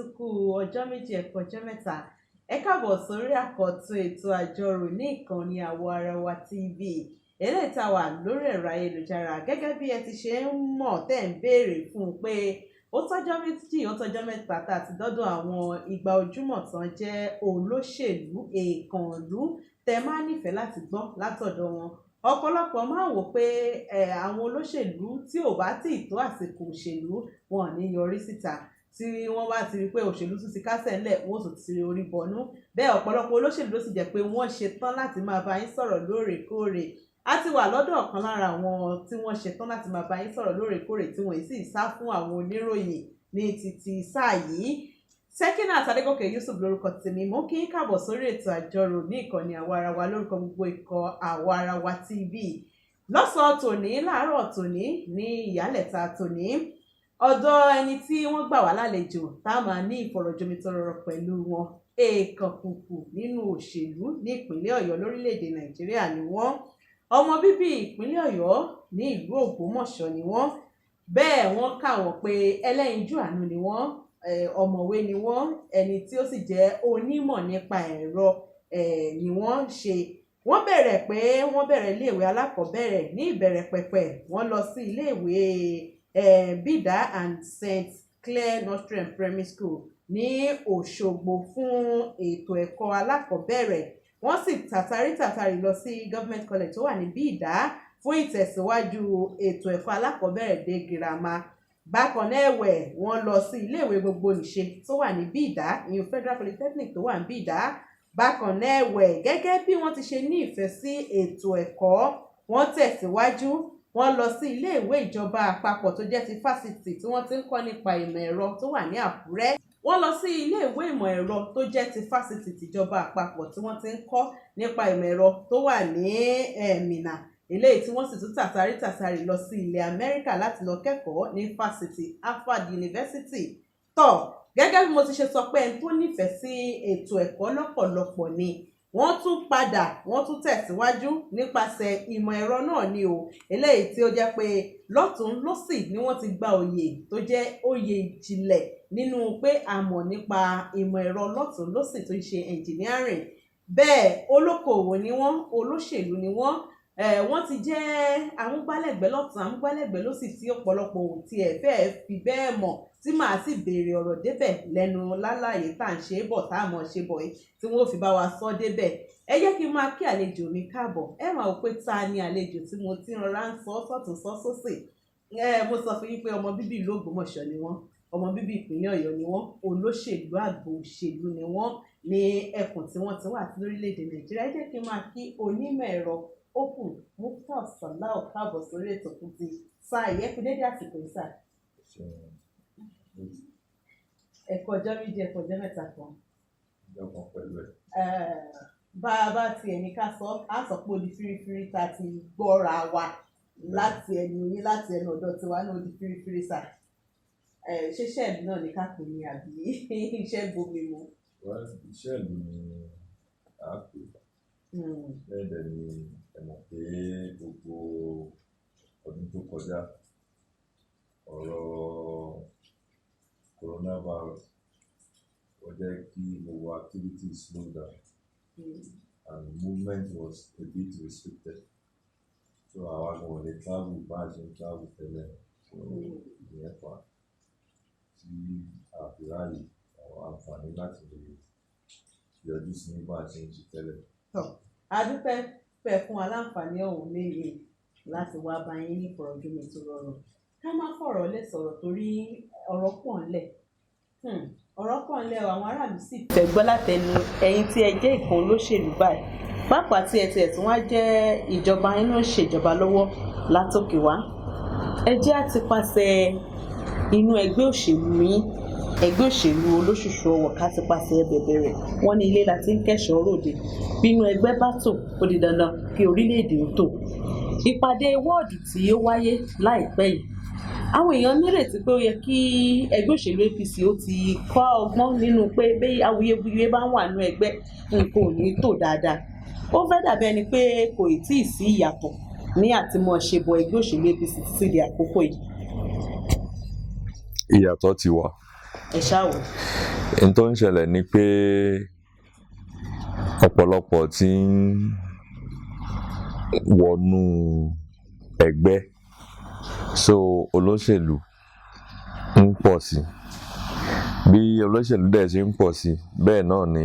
tún kú ọjọ́ méjì ẹ kú ọjọ́ mẹ́ta ẹ káàbọ̀ sórí àkọ́tún ètò àjọrò ní ìkànnì Àwarawa TV eléyìí tá a wà lórí ẹ̀rọ ayélujára gẹ́gẹ́ bí ẹ ti ṣe ń mọ̀ tẹ́ ń béèrè fún un pé ó tọ́jọ́ méjì ó tọ́jọ́ mẹ́ta tá a ti dọ́dọ̀ àwọn ìgbà ojúmọ̀ tán jẹ́ olóṣèlú èèkànlú tẹ́ máa nífẹ̀ẹ́ láti gbọ́ látọ̀dọ̀ wọn ọ̀pọ̀lọpọ̀ máa wò pé àwọn olóṣèlú tí ò bá tí ì tó àsìkò òṣèlú wọn ò ní yọrí síta tí wọ́n bá ti rí pé òṣèlú tún ti kásẹ̀ ńlẹ̀ wọ́n tún ti orí bọnú bẹ́ẹ̀ ọ̀pọ̀lọpọ̀ olóṣèlú ló sì jẹ́ pé wọ́n ṣe tán láti máa bá yín sọ̀rọ̀ lóòrèkóòrè a ti wà lọ́dọ̀ ọ̀kan lára àwọn tí wọ́n ṣe tán láti máa bá yín sọ̀rọ̀ lóòrèkóòrè tí wọ́n sì sá fún àwọn oníròyìn ní títí sáà yìí Sekinat Adégòkè Yusuf lórúkọ tèmi mo kí n káàbọ̀ sórí ètò àjọrò ní ìkànnì Àwarawa lórúkọ gbogbo ikọ̀ Àwarawa TV lọ́sàn-án tòní láàárọ̀ tòní ní ìyálẹ̀ta tòní ọ̀dọ̀ ẹni tí wọ́n gbà wá lálejò tá a máa ní ìfọ̀rọ̀jomitoro pẹ̀lú wọn èèkàn kùkù nínú òṣèlú ní ìpínlẹ̀ Ọ̀yọ́ lórílẹ̀‐èdè Nàìjíríà ni wọ́n ọmọ bíbí ìpínlẹ̀ Ọ̀yọ́ ní ìlú Ògbómọ̀ṣọ́ ni wọ́n bẹ́ẹ̀ wọ́n kà wọ́n pé ẹlẹ́yinjú àánú ni wọ́n ọ̀mọ̀wé ni wọ́n ẹni tí ó sì jẹ́ onímọ̀ nípa ẹ̀rọ ni wọ́n ṣe wọ́n bẹ̀rẹ̀ iléèwé alákọ̀ọ́bẹ̀rẹ̀ ní ìbẹ̀rẹ̀ pẹ̀pẹ̀ wọ́n lọ sí iléèwé Bida and St. Clair Nursery and Primary School ní Òṣogbo fún ètò ẹ̀kọ́ alákọ̀ọ́bẹ̀rẹ̀ wọ́n sì tàtàrí lọ sí Government College tó wà ní Bida fún ìtẹ̀síwájú ètò ẹ̀kọ́ alákọ̀ọ́bẹ̀rẹ̀ dé girama bákan náà ẹ̀wẹ̀ wọ́n lọ sí iléèwé gbogbonìṣe tó wà ní Bida ìyẹn Federal Polytechnic tó wà ní Bida bákan náà ẹ̀wẹ̀ gẹ́gẹ́ bí wọ́n ti ṣe ní ìfẹ́ sí ètò ẹ̀kọ́ wọ́n tẹ̀síwájú wọ́n lọ sí iléèwé ìjọba àpapọ̀ tó jẹ́ ti fásitì tí wọ́n ti ń kọ́ nípa ìmọ̀ ẹ̀rọ tó wà ní Àkúrẹ́ wọ́n lọ sí iléèwé ìmọ̀ ẹ̀rọ tó jẹ́ ti fásitì tìjọba àpapọ̀ tí wọ́n ti ń kọ́ nípa ìmọ̀ ẹ̀rọ tó wà ní Minna eléyìí tí wọ́n sì tún tàtàrí lọ sí ilẹ̀ Amẹ́ríkà láti lọ kẹ́kọ̀ọ́ ní fásitì Harvard University tó gẹ́gẹ́ bí mo ti ṣe sọ pé ẹni tó nífẹ̀ẹ́ sí ètò ẹ̀kọ́ lọ́pọ̀lọpọ̀ ni wọ́n tún tẹ̀síwájú nípasẹ̀ ìmọ̀ ẹ̀rọ náà ni o eléyìí tí ó jẹ́ pé lọ́tún lọ́sì ni wọ́n ti gba oyè tó jẹ́ oyè ìjìnlẹ̀ nínú pé a mọ̀ nípa ìmọ̀ ẹ̀rọ lọ́tún lọ́sì tó ń ṣe engineering bẹ́ẹ̀ olókoòwò ni wọ́n olóṣèlú ni wọ́n wọ́n ti jẹ́ amúgbálẹ́gbẹ̀ẹ́ lọ́tún amúgbálẹ́gbẹ̀ẹ́ lọ́sì tí ọ̀pọ̀lọpọ̀ ò tiẹ̀ fẹ́ẹ́ fi bẹ́ẹ̀ mọ̀ tí màá sì béèrè ọ̀rọ̀ débẹ̀ lẹ́nu lálàyé tá à ń ṣe bọ̀ tá à mọ̀ ṣe bọ̀ yìí tí wọ́n fi bá wa sọ débẹ̀ ẹ jẹ́ kí n máa kí àlejò mi káàbọ̀ ẹ máa wò pé ta ni àlejò tí mo ti rọra ń sọ sọ́tún sọ sósì mo sọ fún yín pé ọmọ bíbí ìlú Ògbómọ̀ṣọ́ ni wọ́n ọmọ bíbí ìpínlẹ̀ Ọ̀yọ́ ni wọ́n olóṣèlú àgbò òṣèlú ni wọ́n ní ẹkùn tí wọ́n ti wà sí lórílẹ̀‐èdè Nàìjíríà ẹ jẹ́ kí n máa kí onímọ̀ ẹ̀rọ Open Muftau Salau káàbọ̀ sórí ètò fún ti sáà ìyẹ́kú dédé àsìkò ìsà ẹ̀kọ́ ọjọ́ méjì ẹ̀kọ́ ọjọ́ mẹ́ta kan. Ìjọba pẹ̀lú ẹ̀. Bá a bá tiẹ̀ ní ká sọ á sọ pé odi fírífírí ta ti gbọ́ra wa láti ẹnu yín láti ẹnu ọ̀dọ̀ tiwa náà odi fírífírí sà. Ṣé ṣẹ́ẹ̀lì náà ní ká pè ní àbí iṣẹ́ gbomi mu? Iṣẹ́ ìlú ni a pè. Bẹ́ẹ̀ dẹ̀ ni ẹ mọ̀ pé gbogbo ọdún tó kọjá ọ̀rọ̀ coronavirus ó jẹ́ kí gbogbo activities slow down and movement was a bit restricted so àwa gan ò lè travel bá a ṣe ń travel tẹ́lẹ̀ so ìyẹn fà tí àfihàn àwọn àǹfààní láti lè yọjú sí ní bá a ṣe ń ṣe tẹ́lẹ̀. A dúpẹ́ pẹ́ fún aláǹfààní ọ̀hún léyè láti wá bá yín ní ìfọ̀rọ̀jomitoro ọ̀rọ̀ ká má fọ̀rọ̀ lẹ̀ sọ̀rọ̀ torí ọ̀rọ̀ pọ̀ ńlẹ̀ àwọn aráàlú sì fẹ́ gbọ́ látẹnu ẹ̀yin tí ẹ jẹ́ ìkan olóṣèlú báyìí pàápàá tí ẹ tiẹ̀ tí wọ́n á jẹ́ ìjọba inú ìṣèjọba lọ́wọ́ látòkè wá ẹ jẹ́ àti pàṣẹ inú ẹgbẹ́ òṣèlú yín ẹgbẹ́ òṣèlú olóṣùṣù ọwọ̀ ká ti pàṣẹ bẹ̀rẹ̀ wọ́n ní ilé láti ń kẹ́ṣọ̀ọ́ ròde bínú ẹgbẹ́ bá tò ó di dandan kí orílẹ̀-èdè ó tò ìpàdé wọ́ọ̀dù tí ó wáyé láìpẹ́ yìí àwọn èèyàn nírètí pé ó yẹ kí ẹgbẹ́ òṣèlú APC ó ti kọ́ ọgbọ́n nínú pé bí awuyewuye bá wà nínú ẹgbẹ́ nǹkan ò ní tò dáadáa ó fẹ́ dàbí ẹni pé kò tí ì sí ìyàtọ̀ ní àtìmọ̀ ṣe bọ ẹgbẹ́ òṣèlú APC títí di àkókò yìí. Ìyàtọ̀ ti wà. Ẹ ṣáà wò. n tó ń ṣẹlẹ̀ ni pé ọ̀pọ̀lọpọ̀ ti ń wọnú ẹgbẹ́, so olóṣèlú ń pọ̀ sí. Bí olóṣèlú dẹ̀ ṣe ń pọ̀ sí, bẹ́ẹ̀ náà ni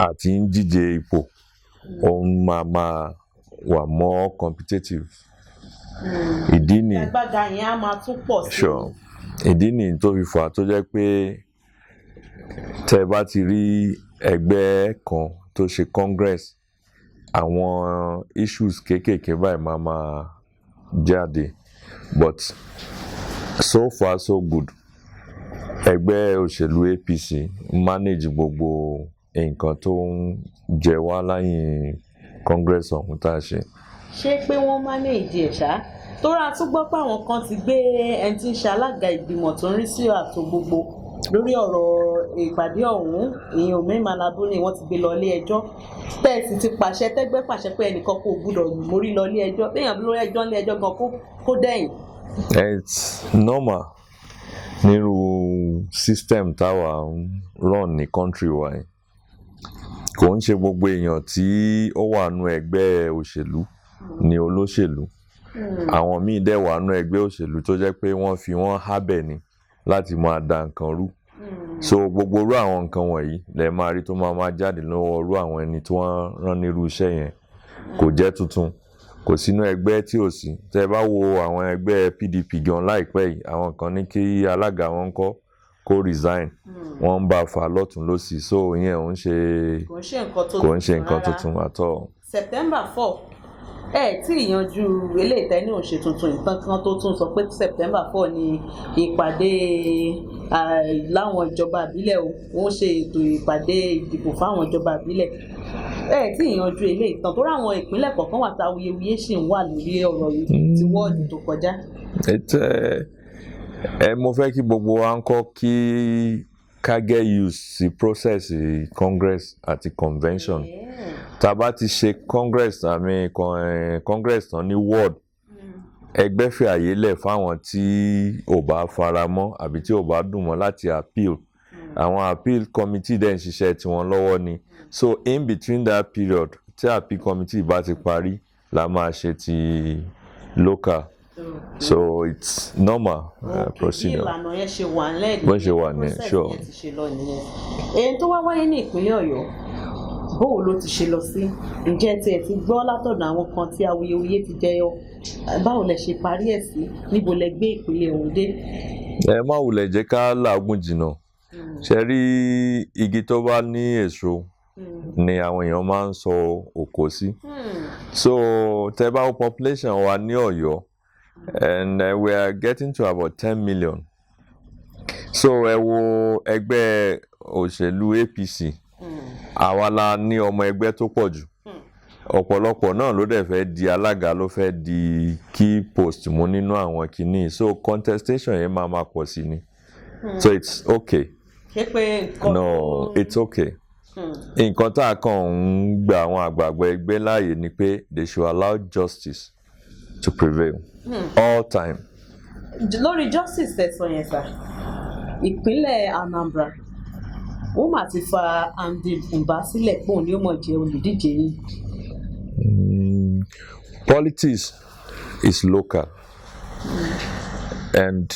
àti ń díje ipò òun máa wà more competitive. Ìdí ni ìgbàgbága yẹn á máa tún pọ̀ sí. sure ìdí ni tó fi fà á tó jẹ́ pé tẹ́ bá ti rí ẹgbẹ́ kan tó ṣe congress, àwọn issues kéékèèké báyìí máa jáde, but so far so good. Ẹgbẹ́ òṣèlú APC manage gbogbo nǹkan tó ń jẹ wá lẹ́yìn congress ọ̀hún tá a ṣe. Ṣé pé wọ́n manage ẹ̀ ṣá? Tóra tún gbọ́ pé àwọn kan ti gbé ẹni tí ń ṣe alága ìgbìmọ̀ tó ń rí sí ààtò gbogbo lórí ọ̀rọ̀ ìpàdé ọ̀hún, ìyẹn Ume Malabuni, wọ́n ti gbé lọ ilé ẹjọ́. Tẹ́ẹ̀sì ti pàṣẹ, tẹ́gbẹ́ pàṣẹ pé ẹnìkan kò gbúdọ̀ mórí lọ ilé ẹjọ́, téèyàn bí lórí ẹjọ́ ilé ẹjọ́ gan kó dẹ̀yìn. It's normal nírú system táwa ń run ní country wa yìí. Kò ń ṣe gbogbo èèyàn tí ó wà nú ẹgbẹ́ òṣèlú ni olóṣèlú. Àwọn míì dẹ̀ wà nú ẹgbẹ́ òṣèlú tó jẹ́ pé wọ́n fi wọ́n hábẹ̀ ni láti máa da nǹkan rú. So gbogbo irú àwọn nǹkan wọ̀nyí lẹ máa rí tó máa jáde lọ́wọ́ irú àwọn ẹni tí wọ́n rán nírú iṣẹ́ yẹn. Kò jẹ́ tuntun, kò sínú ẹgbẹ́ tí ò sí. Tẹ́ bá wo àwọn ẹgbẹ́ PDP gan láìpẹ́ yìí, àwọn kan ní kí alága wọn kó resign, wọ́n ń bá a fà lọ́tùn lósì, so ìyẹn ò ń ṣe nǹkan tuntun at all. September 4 tí ìyanjú eléyìí tẹ́ ní òun ṣe tuntun nǹkan kan tó tún sọ pé September 4 ni ìpàdé láwọn ìjọba ìbílẹ̀ wọ́n ṣe ètò ìpàdé ìdìbò fáwọn ìjọba ìbílẹ̀. Tí ìyanjú eléyìí tán tó ráwọn ìpínlẹ̀ kọ̀ọ̀kan wà tá awuyewuye ṣì ń wà lórí ọ̀rọ̀ yìí ti wọ́ọ̀dù tó kọjá. Mo fẹ́ kí gbogbo wa ń kọ́ kí ká get used sí process congress àti convention. Tá bá ti ṣe congress tán ní ward, ẹgbẹ́ fi àyè lẹ̀ fáwọn tí ò bá fara mọ́ àbí tí ò bá dùn mọ́ láti appeal. Àwọn appeal committee dẹ̀ ń ṣiṣẹ́ tiwọn lọ́wọ́ ni. So in between that period tí appeal committee bá ti parí la máa ṣe ti local. So it's normal procedure. Ìlànà yẹn ṣe wà nílẹ̀ bó ṣe wà ní sure. Process yẹn ti ṣe lọ nìyẹn. Èyí tó wá wáyé ní ìpínlẹ̀ Ọ̀yọ́, bóò ló ti ṣe lọ sí? Ǹjẹ́ tí ẹ ti gbọ́ látọ̀dọ̀ àwọn kan tí awuyewuye ti jẹyọ? Báwo lẹ ṣe parí ẹ̀ sí? Níbo lẹ gbé ìpínlẹ̀ ọ̀hún dé? Ẹ má wulẹ̀ jẹ́ ká làágùn jìnnà. Ṣé rí igi tó bá ní èso ni àwọn èèyàn máa ń sọ òkò sí. So tẹ́ bá wo population wa ní Ọ̀yọ́, and we are getting to about 10 million. So ẹ wo ẹgbẹ́ òṣèlú APC, àwa la ní ọmọ ẹgbẹ́ tó pọ̀ jù. Ọ̀pọ̀lọpọ̀ náà ló dẹ̀ fẹ́ di alága, ló fẹ́ di key post mú nínú àwọn kìíní. So contestation yẹn máa pọ̀ sí ni. So it's okay. No, it's okay. Nǹkan tá a kàn ń gba àwọn àgbààgbà ẹgbẹ́ láàyè ni pé they should allow justice to prevail all time. Lórí justice tẹ̀sán yẹn sà, ìpínlẹ̀ Anambra wọ́n mà ti fa Andy Mba sílẹ̀ pé òun ni ó mọ̀ jẹ́ olùdíje yìí. Politics is local. And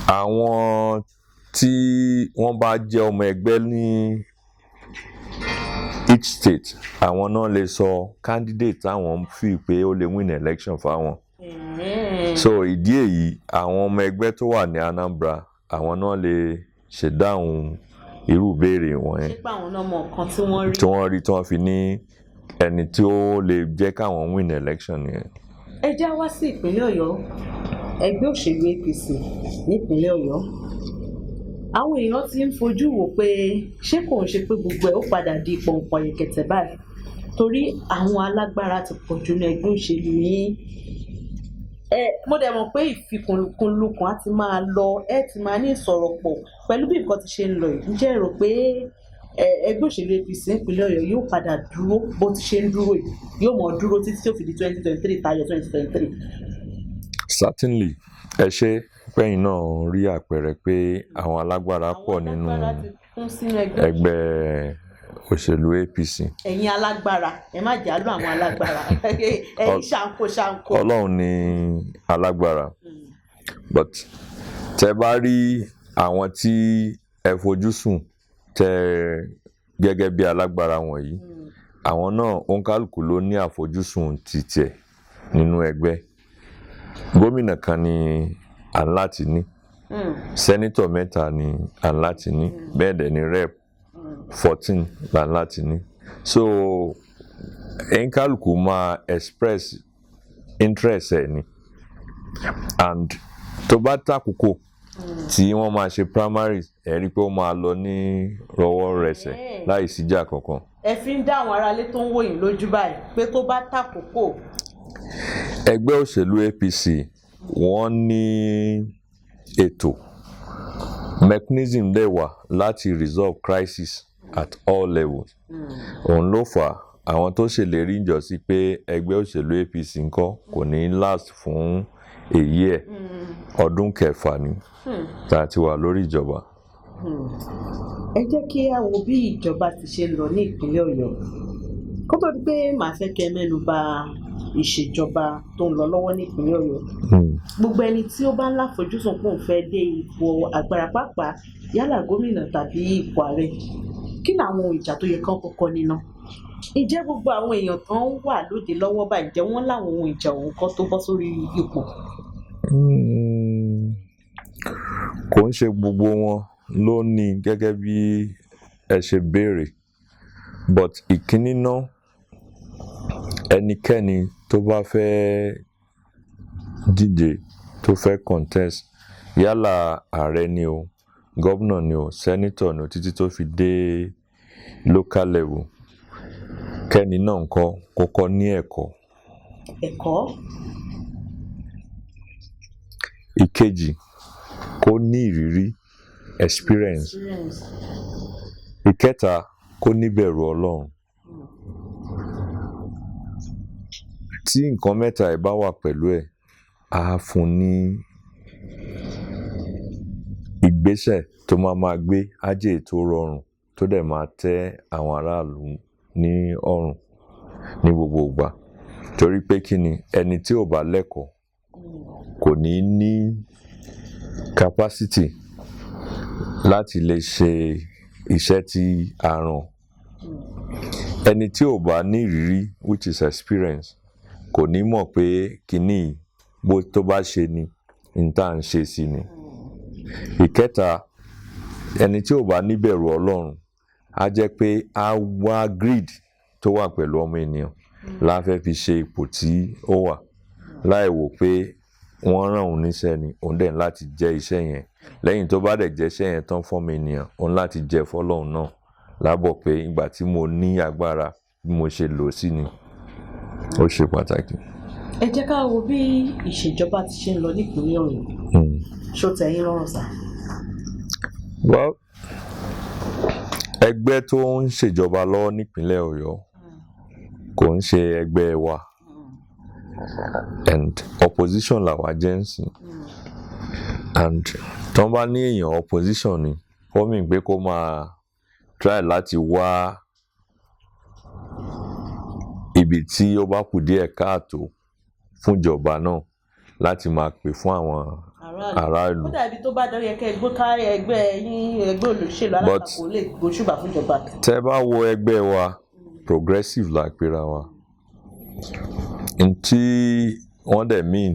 àwọn tí wọ́n bá jẹ́ ọmọ ẹgbẹ́ ní each state, àwọn náà lè sọ candidate táwọn fi pé ó lè win election fáwọn. So ìdí èyí, àwọn ọmọ ẹgbẹ́ tó wà ní Anambra, àwọn náà lè ṣèdáhùn irú ìbéèrè wọn yẹn. Ṣé pé àwọn náà mọ nǹkan tí wọ́n rí? Tí wọ́n rí tí wọ́n fi ní ẹni tí ó lè jẹ́ káwọn win election yẹn. Ẹ já wá sí ìpínlẹ̀ Ọ̀yọ́, ẹgbẹ́ òṣèlú APC nípínlẹ̀ Ọ̀yọ́. Àwọn èèyàn ti ń fojú wò pé ṣé kò ń ṣe pé gbogbo ẹ̀ ó padà di pọ̀npọ̀n yẹ̀kẹ̀tẹ̀ báyìí torí àwọn alágbára ti pọ̀ jù ní ẹgbẹ́ òṣèlú yìí. Mo dẹ̀ mọ̀ pé ìfikùnlukùn á ti máa lọ, ti máa ní ìsọ̀rọ̀ pọ̀ pẹ̀lú bí nǹkan ti ṣe ń lọ yìí. Ǹjẹ́ ẹ rò pé ẹgbẹ́ òṣèlú APC nípínlẹ̀ Ọ̀yọ́ yóò padà dúró bó ti ṣe ń dúró yìí, yóò mọ̀ dúró títí tí ó fi di 2023 tayọ 2023? Certainly, ẹ ṣé pẹ́yìn náà rí àpẹẹrẹ pé àwọn alágbára pọ̀ nínú alágbára ti kún sínú ẹgbẹ́ ẹgbẹ́ òṣèlú APC. ẹ̀yin alágbára ẹ má jálù àwọn alágbára ẹ̀yin ṣàǹkó. Ọlọ́run ni alágbára but tẹ bá rí àwọn tí ẹ fojú sùn tẹ gẹ́gẹ́ bí alágbára wọ̀nyí àwọn náà òǹkálùkù ló ní àfojúsùn titiẹ̀ nínú ẹgbẹ́. Gómìnà kan ni à ń láti ní sẹ́nítọ̀ mẹ́ta ni à ń láti ní bẹ́ẹ̀ dẹ̀ ni rep 14 là ń láti ní. So òǹkálùkù máa express interest ẹ̀ ni and tó bá tàkókò tí wọ́n máa ṣe primaries ẹ̀ rí i pé ó máa lọ ní rọwọ́rẹsẹ̀ láì síjà kankan. ẹ fi ń dá àwọn aráalé tó ń wò yín lójú báyìí pé tó bá tàkókò. ẹgbẹ́ òṣèlú APC wọ́n ní ètò mechanism dẹ̀ wà láti resolve crisis at all levels. òun ló fà á àwọn tó ṣèlérí ìjọsí pé ẹgbẹ́ òṣèlú APC ńkọ́ kò ní last fún èyí ẹ̀ ọdún kẹfà ni tá a ti wà lórí ìjọba. ẹ jẹ́ kí a wo bí ìjọba ti ṣe lọ ní ìpínlẹ̀ Ọ̀yọ́ kó tó di pé màá fẹ́ kẹ́ mẹ́nu bà ìṣèjọba tó ń lọ lọ́wọ́ ní ìpínlẹ̀ Ọ̀yọ́. gbogbo ẹni tí ó bá ń láfojúsùn pé òun fẹ́ dé ipò agbára pàápàá yálà gómìnà tàbí ipò ààrẹ kí làwọn ohun ìjà tó yẹ kán kọ́kọ́ níná? Ǹjẹ́ gbogbo àwọn èèyàn tó ń wà lóde lọ́wọ́ báyìí jẹ́ wọ́n láwọn ohun ìjà òun kan tó bọ́ sórí ipò? kò ń ṣe gbogbo wọn ló ní gẹ́gẹ́ bí ẹ ṣe béèrè but ìkíní náà ẹnikẹ́ni tó bá fẹ́ díje tó fẹ́ contest yálà ààrẹ ni o gómìnà ni o sẹ́nítọ̀ ni o títí tó fi dé local level kẹ́ni náà ńkọ́ kọ́kọ́ ní ẹ̀kọ́. ìkejì kó ní ìrírí experience. ìkẹta kó níbẹ̀rù Ọlọ́run. tí nǹkan mẹ́ta ẹ̀ bá wà pẹ̀lú ẹ̀ á fún ní ìgbésẹ̀ tó máa gbé ajé tó rọrùn tó dẹ̀ máa tẹ́ àwọn aráàlú ní ọrùn ní gbogbo ìgbà torí pé kí ni ẹni tí ò bá lẹ́kọ̀ọ́ kò ní capacity láti lè ṣe iṣẹ́ tí a rán. ẹni tí ò bá ní ìrírí which is experience kò ní mọ̀ pé kíní bó tó bá ṣe ni n tá à ń ṣe sí ni. ìkẹta ẹni tí ò bá níbẹ̀rù Ọlọ́run á jẹ́ pé á wá greed tó wà pẹ̀lú ọmọ ènìyàn láfẹ́ fi ṣe ipò tí ó wà láì wò pé wọ́n rán òun níṣẹ́ ni òun dẹ̀ láti jẹ́ iṣẹ́ yẹn lẹ́yìn tó bá dẹ̀ jẹ́ iṣẹ́ yẹn tán fọ́mọ ènìyàn òun láti jẹ́ fọ́lọ́run náà lábọ̀ pé ìgbà tí mo ní agbára bí mo ṣe lò sí ni ó ṣe pàtàkì. ẹ jẹ́ ká wo bí ìṣèjọba ti ṣe ń lọ nípínlẹ̀ Ọ̀yọ́ ṣó tẹ́ yín lọ́rùn sá? well ẹgbẹ́ tó ń ṣèjọba lọ́wọ́ nípínlẹ̀ Ọ̀yọ́ kò ń ṣe ẹgbẹ́ wa and opposition làwa jẹ́ ń sìn and tó ń bá ní èèyàn opposition ni fọ́mìn pé kó máa try láti wá ibi tí ó bá kù díẹ̀ káàtó fúnjọba náà láti máa pè fún àwọn aráàlú. ó dàbí tó bá dán yẹ kẹ́ gbó kárí ẹgbẹ́ yín ẹgbẹ́ olóṣèlú alátakò lè gbóṣùbà fúnjọba. tẹ́ bá wo ẹgbẹ́ wa progressive la pera wa ntí wọ́n dẹ̀ mean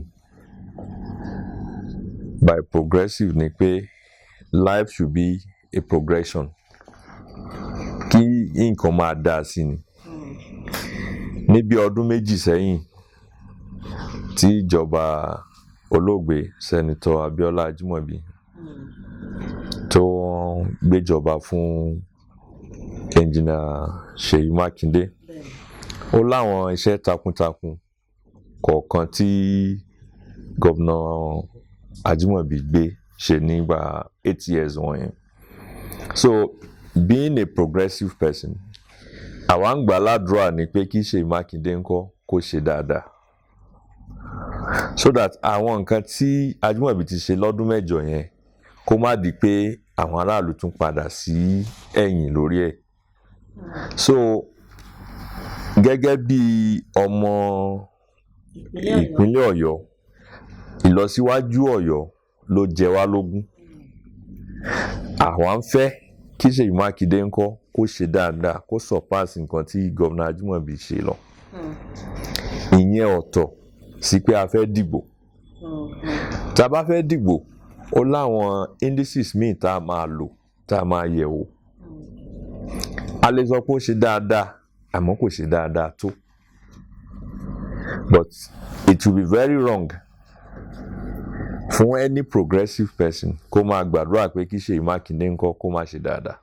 by progressive ni pé life should be a progression kí nǹkan máa dáa sí ni. níbi ọdún méjì sẹ́yìn tí ìjọba olóògbé sẹ́nitọ́ Abíọ́lá Ajímọ̀bí tó gbéjọba fún ẹnjìnà Ṣèyí Mákindé ó láwọn iṣẹ́ takuntakun kọ̀ọ̀kan tí gómìnà Ajímọ̀bí gbé ṣe nígbà 8 years wọ̀nyẹn. so being a progressive person àwa ń gbà ládùúrà ni pé kí Ṣèyí Mákindé ńkọ́ kó ṣe dáadáa so that àwọn nǹkan tí Ajímọ̀bí ti ṣe lọ́dún mẹ́jọ yẹn kó má di pé àwọn aráàlú tún padà sí ẹ̀yìn lórí ẹ̀. So gẹ́gẹ́ bí ọmọ ìpínlẹ̀ Ọ̀yọ́, ìlọsíwájú Ọ̀yọ́ ló jẹ wá lógún. Àwa ń fẹ́ kí Ṣèyí Mákindé ńkọ́ kó ṣe dáadáa, kó surpass nǹkan tí gómìnà Ajímọ̀bí ṣe lọ. Ìyẹn ọ̀tọ̀ sí pé a fẹ́ dìbò. Tá a bá fẹ́ dìbò, ó láwọn indices míì tá a máa lò, tá a máa yẹ̀ wò. A lè sọ pé ó ṣe dáadáa, àmọ́ kò ṣe dáadáa tó. But it will be very wrong fún any progressive person kó máa gbàdúrà pé kí Ṣèyí Mákindé ńkọ́ kó má ṣe dáadáa.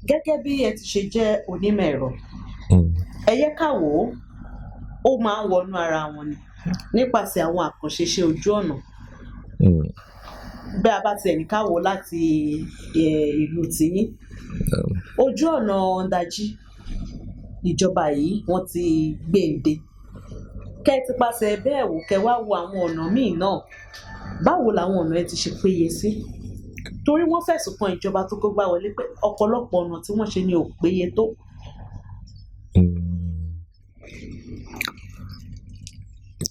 Gẹ́gẹ́ bí ẹ ti ṣe jẹ́ onímọ̀ ẹ̀rọ, ẹ yẹ ká wò ó máa ń wọnú ara wọn ni nípasẹ̀ àwọn àkànṣe iṣẹ́ ojú ọ̀nà. Bí a bá tiẹ̀ ní ká wò láti ìlú tiyín, ojú ọ̀nà Ọ̀ndàjí ìjọba yìí wọ́n ti gbé e dé. Kẹ́ ẹ ti pàṣẹ bẹ́ẹ̀ wò, kẹ́ wá wo àwọn ọ̀nà míì náà, báwo làwọn ọ̀nà ẹ ti ṣe péye sí? Torí wọ́n fẹ̀sùn kan ìjọba tó kó gbá wọlé pé ọ̀pọ̀lọpọ̀ ọ̀nà tí wọ́n ṣe ni ò péye tó.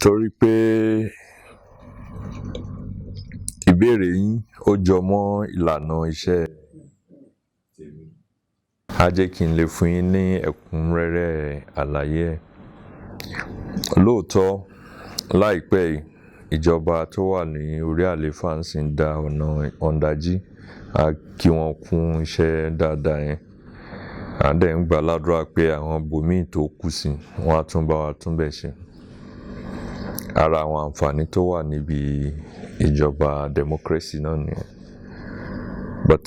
Torí pé ìbéèrè yín ó jọ mọ́ ìlànà iṣẹ́ tèmi, á jẹ́ kí n lè fún yín ní ẹ̀kúnrẹ́rẹ́ àlàyé ẹ̀. Lóòótọ́ láìpẹ́ yìí, ìjọba tó wà ní orí àlééfà ń sì ń da ọ̀nà Ọ̀ndàjí, á kí wọ́n kún iṣẹ́ dáadáa yẹn. À dẹ̀ ń gbà ládùúrà pé àwọn bòmíì tó kù sí wọ́n á tún bá wa tún bẹ̀ ṣe. Ara àwọn àǹfààní tó wà níbi ìjọba democracy náà nìyẹn. But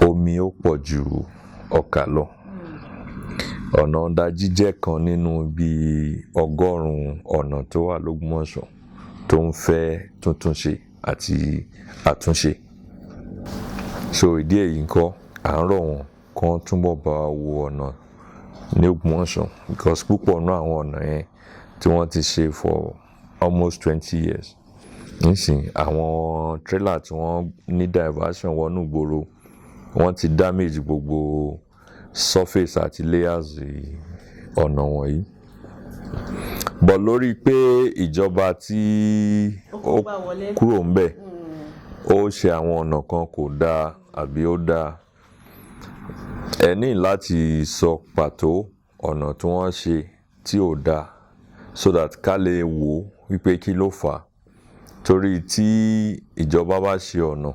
omi ó pọ̀ ju ọkà lọ. Ọ̀nà Ọ̀ndàjí jẹ́ kan nínú bíi 100 ọ̀nà tó wà l'Ógbómọ̀ṣọ́ tó ń fẹ́ túntúnṣe àti àtúnṣe. So ìdí èyí ńkọ́, à ń rọ̀ wọ́n kán túbọ̀ bá wa wo ọ̀nà ní Ògbómọ̀ṣọ́, because púpọ̀ nínú àwọn ọ̀nà yẹn tí wọ́n ti ṣe for almost 20 years. Nísìnyí àwọn trailer tí wọ́n ní diversion wọnú ìgboro, wọ́n ti damage gbogbo surface àti layers ọ̀nà wọ̀nyí. But lórí pé ìjọba tí ó kúrò ńbẹ̀ ó ṣe àwọn ọ̀nà kan kò dáa àbí ó dáa, ẹ ní láti sọ pàtó ọ̀nà tí wọ́n ṣe tí ò dáa, so that ká lè wò wípé kí ló fà á. Torí tí ìjọba bá ṣe ọ̀nà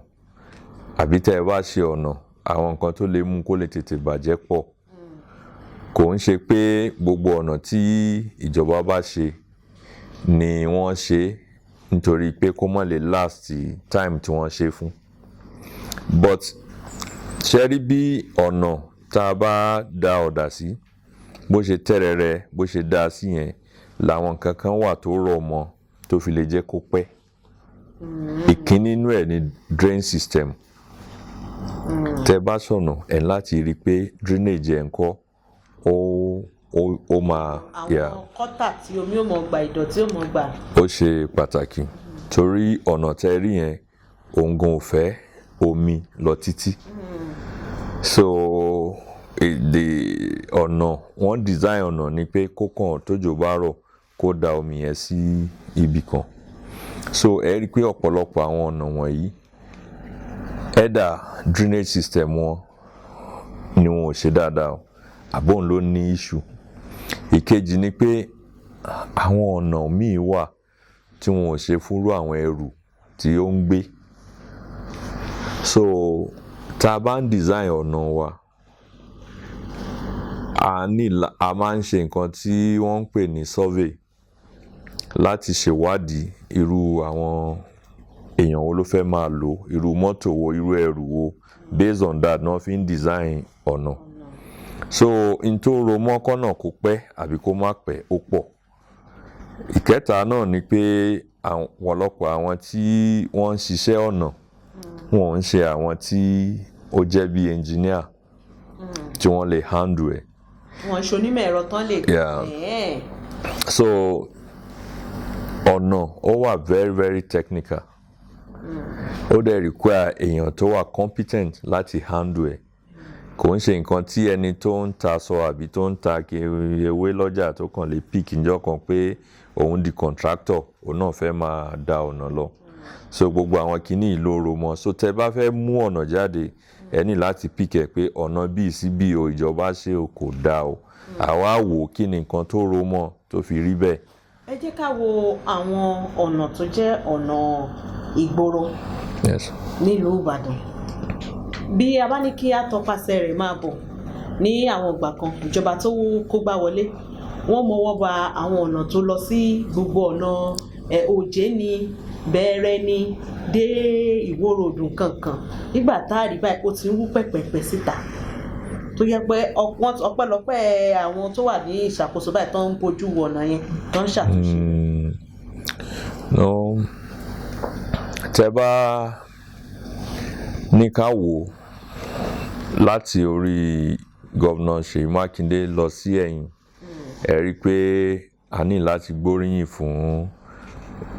àbí tẹ́ ẹ bá ṣe ọ̀nà, àwọn nǹkan tó lè mú kó lè tètè bàjẹ́ pọ̀. Kò ń ṣe pé gbogbo ọ̀nà tí ìjọba bá ṣe ni wọ́n ṣe nítorí pé kó má lè last time tí wọ́n ṣe fún. But ṣe rí bí ọ̀nà tá a bá da ọ̀dà sí, bó ṣe tẹ́rẹ̀rẹ̀, bó ṣe dá sí yẹn, làwọn nǹkan kan wà tó rọ̀ mọ́ tó fi lè jẹ́ kó pẹ́. Ìkíní nínú ẹ̀ ni drain system. Tẹ́ bá ṣọ̀nà ẹ̀ láti rí i pé drainage ẹ̀ ńkọ́ ó máa. Àwọn kọ́tà tí omi ò mọ̀ gbà, ìdọ̀tí ò mọ̀ gbà. Ó ṣe pàtàkì torí ọ̀nà tẹ́ rí yẹn òun gan ò fẹ́ omi lọ títí. So ọ̀nà wọ́n design ọ̀nà ni pé kó kàn tójò bá rọ̀ kó da omi yẹn sí ibì kan. So ẹ rí i pé ọ̀pọ̀lọpọ̀ àwọn ọ̀nà wọ̀nyí, either drainage system wọn ni wọn ò ṣe dáadáa o, àbóhùn ló ní issue. Ìkejì ni pé àwọn ọ̀nà míì wà tí wọn ò ṣe fúnrú àwọn ẹrù tí ó ń gbé. So tá a bá ń design ọ̀nà wa, a máa ń ṣe nǹkan tí wọ́n ń pè ní survey láti ṣèwádìí irú àwọn èèyàn wo ló fẹ́ máa lò, irú mọ́tò wo, irú ẹrù wo. Based on that náà fi ń design ọ̀nà. So n tó ro mọ́ kọ́nà kó pẹ́ àbí kó má pẹ́ ó pọ̀. Ìkẹta náà ni pé ọ̀pọ̀lọpọ̀ àwọn tí wọ́n ń ṣiṣẹ́ ọ̀nà, wọn ń ṣe àwọn tí ó jẹ́ bí engineer tí wọ́n lè handle ẹ̀. Wọ́n ṣe onímọ̀ ẹ̀rọ tán lè. so ọ̀nà ó wà very very technical ó dẹ̀ require èèyàn tó wà competent láti handle ẹ̀ kò ń ṣe nǹkan tí ẹni tó ń ta aṣọ àbí tó ń ta ewé lọ́jà tó kàn lè pick níjọ́ kan pé òun di contractor òun náà fẹ́ máa da ọ̀nà lọ so gbogbo àwọn kinní ìlò ro mọ́ so tẹ́ bá fẹ́ mú ọ̀nà jáde ẹ ní láti pick ẹ̀ pé ọ̀nà bíi sí bíi o ìjọba ṣe o kò dáa o àwa wò kí ni nǹkan tó ro mọ́ tó fi rí bẹ́ẹ̀. ẹ jẹ́ ká wo àwọn ọ̀nà tó jẹ́ ọ̀nà ìgboro nílùú Ìbàdàn bí a bá ní kí á tọpasẹ̀ rẹ̀ máa bọ̀ ní àwọn ìgbà kan ìjọba tó kógbá wọlé wọ́n mọwọ́ ba àwọn ọ̀nà tó lọ sí gbogbo ọ̀nà Òjé ni Bẹ̀rẹ̀ ni dé Ìwó ròdù kankan nígbà tá a rí báyìí ó ti ń wú pẹ̀pẹ̀pẹ̀ síta tó yẹ pé ọpẹ́lọpẹ́ àwọn tó wà ní ìṣàkóso báyìí tó ń bójú wo ọ̀nà yẹn tó ń ṣàtúnṣe. Tẹ́ bá ní ká wò láti orí gọ́vnà Ṣèyí Mákindé lọ sí ẹ̀yìn ẹ rí i pé a ní láti gbóríyìn fún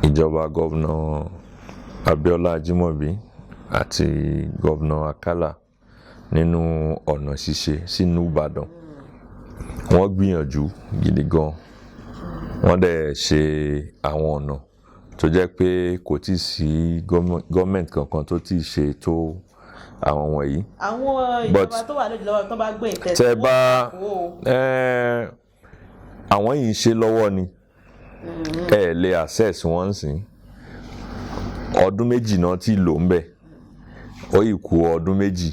ìjọba gọ́vnà Abíọ́lá Ajímọ̀bí àti gọ́vnà Akálà nínú ọ̀nà ṣíṣe sínú Ìbàdàn wọ́n gbìyànjú gidi gan wọ́n dẹ̀ ṣe àwọn ọ̀nà tó jẹ́ pé kò tí ì sí gọ́ọ̀mẹ̀ntì kankan tó tí ì ṣe tó àwọn wọ̀nyí. àwọn ìjọba tó wà lóde lọ́wọ́ tó bá gbé ìtẹ̀síwọ́ tẹ́ bá àwọn yìí ń ṣe lọ́wọ́ ni ẹ lè access wọn sìn ọdún méjì náà tí lò ń bẹ̀ ó yìí kù ọdún méjì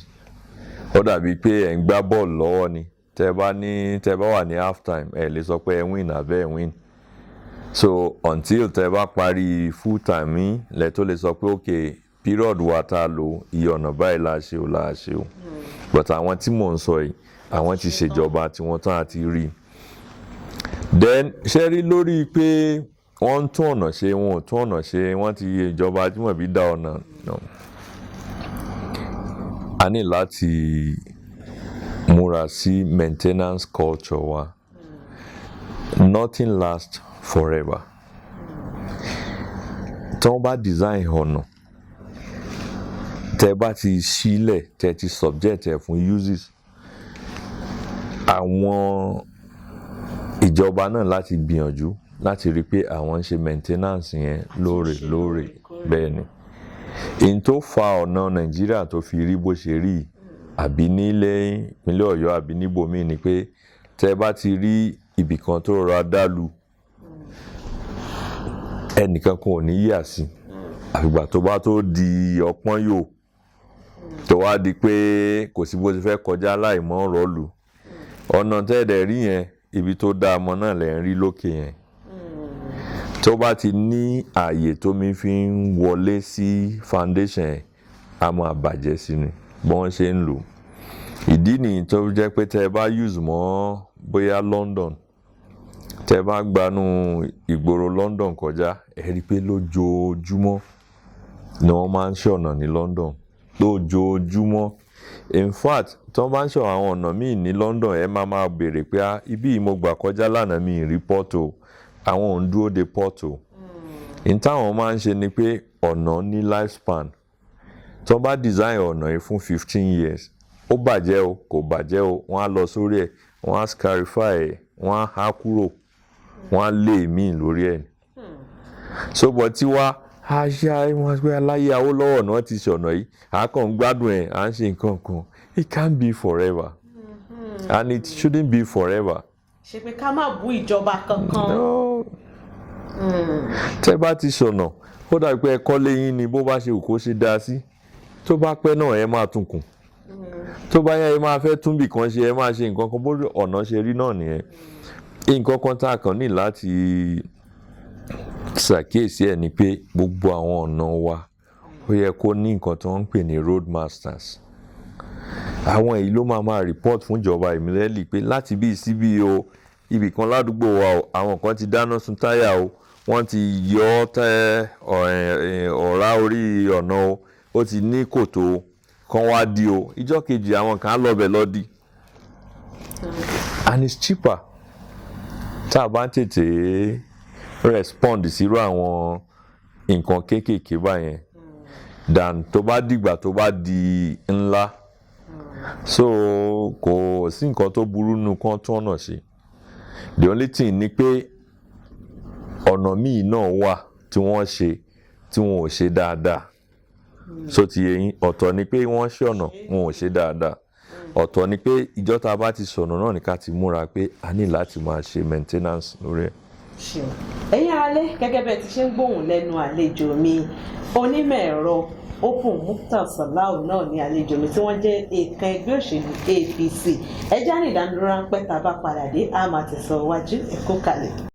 ó dàbí pé ẹ̀ ń gbá bọ́ọ̀lù lọ́wọ́ ni tẹ́ bá wà ní half time ẹ lè sọ pé ẹ win àbẹ́ ẹ win so until tẹ́ bá parí full time yín lẹ tó lè sọ pé ok period wa tá a lò iye ọ̀nà báyìí la ṣe o but àwọn tí mò ń sọ yìí àwọn ti ṣèjọba tí wọ́n tán àti rí then ṣe rí lórí pé wọ́n ń tún ọ̀nà ṣe wọn ò tún ọ̀nà ṣe wọ́n ti ìjọba Ajímọ̀bí dá ọ̀nà náà a ní láti múra sí maintenance culture wa nothing lasts forever tí wọ́n bá design ọ̀nà tẹ́ bá ti sílẹ̀ tẹ́ ti subject ẹ̀ fún uses àwọn ìjọba náà láti gbìyànjú láti rí pé àwọn ń ṣe maintenance yẹn lóòrèlóòrè bẹ́ẹ̀ ni èyí tó fa ọ̀nà Nàìjíríà tó fi rí bó ṣe rí àbí nílẹ̀ ìpínlẹ̀ Ọ̀yọ́ àbí níbòmíì ni pé tẹ́ bá ti rí ibìkan tó rọra dàlù ẹnìkan kan ò ní yà sí àfìgbà tó bá tó di ọpọ́n yò tó wá di pé kò sí bó ti fẹ́ kọjá láìmọ́ rọ́ọ̀lù ọ̀nà tẹ́ẹ̀dẹ̀ rí yẹn ibi tó dáa mọ́ náà lẹ̀ ń rí lókè yẹn tó bá ti ní ààyè tómi fi ń wọlé sí foundation yẹn a máa bàjẹ́ sí ni bí wọ́n ṣe ń lò ìdí nìyí tó jẹ́ pé tẹ́ ẹ bá use mọ́ bóyá London tẹ́ ẹ bá gbanú ìgboro London kọjá ẹ rí i pé lójoojúmọ́ ni wọ́n máa ń ṣe ọ̀nà ní London lójoojúmọ́ in fact tí wọ́n bá ń ṣe àwọn ọ̀nà míì ní London ẹ máa béèrè pé ibi yìí mo gbà kọjá lánàá mi rí pọ́tò àwọn ò ń dúró de pọ́tò in táwọn máa ń ṣe ni pé ọ̀nà ní lifespan tí wọ́n bá design ọ̀nà yìí fún 15 years ó bàjẹ́ o kò bàjẹ́ o wọ́n á lọ sórí ẹ̀ wọ́n á scarify ẹ̀ wọ́n á há kúrò wọ́n á lé míì lórí ẹ̀ so bọ̀ tí wá wọ́n gbé aláyé Awólọ́wọ̀ náà ti ṣọ̀nà yìí à kàn gbádùn ẹ̀ à ń ṣe nǹkan kan it can't be forever and it shouldn't be forever. ṣe pé ká má bú ìjọba kankan. No. Tẹ́ bá ti ṣọ̀nà ó dàbí pé ẹ kọ́lé yín ni bó bá ṣe kó ṣe dáa sí tó bá pẹ́ náà ẹ máa tún kùn tó bá yá ẹ máa fẹ́ tún bì kan ṣe ẹ máa ṣe nǹkan kan bó ọ̀nà ṣe rí náà nìyẹn nǹkan kan tá a kàn ní láti ṣàkíyèsí ẹ̀ ni pé gbogbo àwọn ọ̀nà wa ó yẹ kó ní nǹkan tí wọ́n ń pè ní road masters àwọn èyí ló máa report fún ìjọba immediately pé láti bí síbí o ibì kan ládùúgbò wa o àwọn kan ti dáná sun táyà o wọ́n ti yọ ọ̀rá orí ọ̀nà o ó ti ní kòtò kan wá di o ìjọ́ kejì àwọn kan á lọ́bẹ̀ lọ́dí and it's cheaper tá a bá ń tètè respond sírú àwọn nǹkan kéékèèké báyẹn than tó bá dìgbà tó bá di ńlá. So kò sí nǹkan tó burú nù kán tún ọ̀nà ṣe. The only thing ni pé ọ̀nà míì náà wà tí wọ́n ṣe tí wọn ò ṣe dáadáa. So ti yé yín, ọ̀tọ̀ ni pé wọ́n ṣe ọ̀nà wọn ò ṣe dáadáa. Ọ̀tọ̀ ni pé ìjọ́ tá a bá ti sọ̀nà náà ní ká ti múra pé a ní láti máa ṣe maintenance lórí ẹ̀. Ẹ̀yin aráalé, gẹ́gẹ́ bẹ́ẹ̀ ti ṣe ń gbóhùn lẹ́nu àlejò mi onímọ̀ ẹ̀rọ Open Mukhtar Salau náà ní àlejò mi tí wọ́n jẹ́ èèkàn ẹgbẹ́ òṣèlú APC. Ẹ já ní ìdánudúró ráńpẹ́ tá a bá padà dé, a máa tẹ̀síwájú, ẹ kú kalẹ̀.